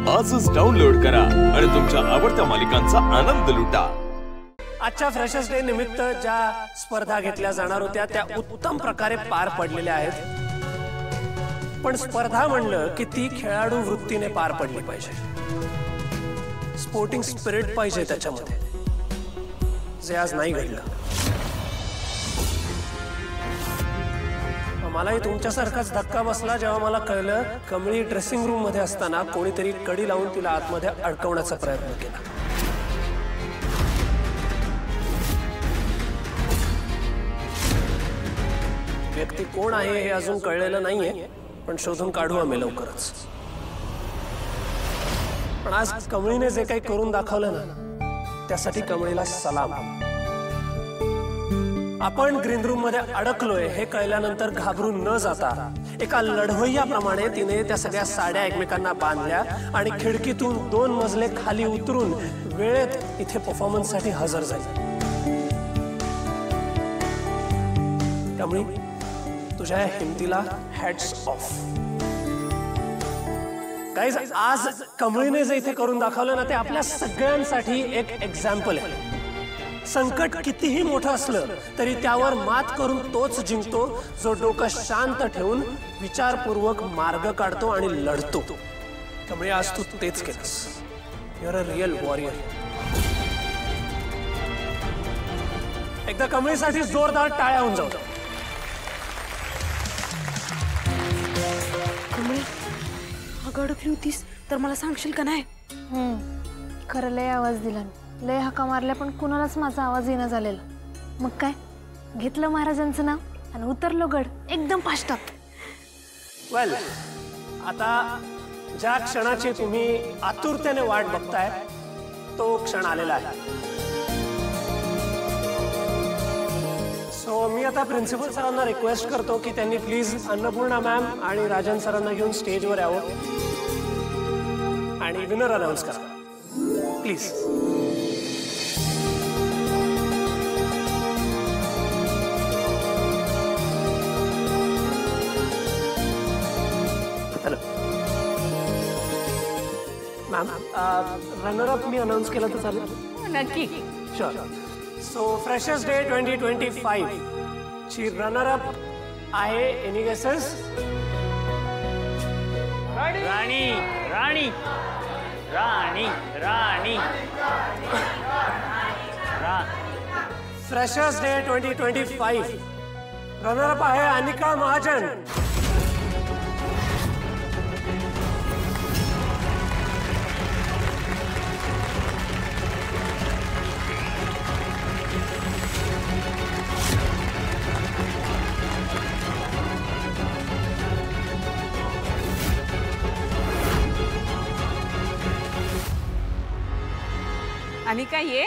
आजच डाउनलोड करा आणि तुमच्या आवडत्या मालिकांचा आनंद लुटा। आजच्या फ्रेशर्स डे निमित्त ज्या स्पर्धा घेतल्या जाणार होत्या त्या उत्तम प्रकारे पार पडलेल्या आहेत, पण स्पर्धा म्हणलं की ती खेळाडू वृत्तीने पार पडली पाहिजे। स्पोर्टिंग स्पिरिट पाहिजे त्याच्यामध्ये, जे आज नाही घडलं। मलाही तुमच्यासारखाच धक्का बसला जेव्हा मला कळलं कमळी ड्रेसिंग रूम मध्ये असताना कोणीतरी कडी लावून तिला आतमध्ये अडकवण्याचा प्रयत्न केला। व्यक्ती कोण आहे हे अजून कळलेलं नाहीये, पण शोधून काढू आम्ही लवकरच। पण आज कमळीने जे काही करून दाखवलं ना, त्यासाठी कमळीला सलाम। आपण ग्रीन रूम मध्ये अडकलोय हे कळल्यानंतर घाबरून न जाता एका लढवय्याप्रमाणे तिने त्या सगळ्या साड्या एकमेकांना बांधल्या आणि खिडकीतून 2 मजले खाली उतरून वेळेत इथे परफॉर्मन्स साठी हजर झाली। कमळी, तुझ्या हिमतीला हॅट्स ऑफ। गाइस, आज कमळीने जे इथे करून दाखवलं ना, ते आपल्या सगळ्यांसाठी एक एक्झाम्पल आहे। संकट कितीही मोठं असलं तरी त्यावर मात करून तोच जिंकतो जो डोकं शांत ठेवून विचारपूर्वक मार्ग काढतो आणि लढतो। त्यामुळे आज तू तेच केलंस। You are a real warrior. एकदा कमळीसाठी जोरदार टाळ्या होऊन जाऊ। कमळी, अडकली होतीस तर मला सांगशील का नाही? खरं लय आवाज दिला, लय हाका मारल्या, पण कुणालाच माझा आवाज येणं झालेला। मग काय, घेतलं महाराजांचं नाव आणि उतरलो गड एकदम फास्टात। वेल, आता ज्या क्षणाची तुम्ही आतुरतेने वाट बघताय तो क्षण आलेला आहे। सो मी आता प्रिन्सिपल सरांना रिक्वेस्ट करतो की त्यांनी प्लीज अन्नपूर्णा मॅम आणि राजन सरांना घेऊन स्टेजवर यावं आणि विनर अनाउन्स करा please. Ma'am, runner up me announce केलं तर चालेल? नक्की, शुअर। सो फ्रेशर्स डे 2025 ची रनर अप आहे, एनी गेसेस? राणी राणी राणी राणी फ्रेशर्स डे 2025 रनर अप आहे अनिका महाजन। अनिका, ये।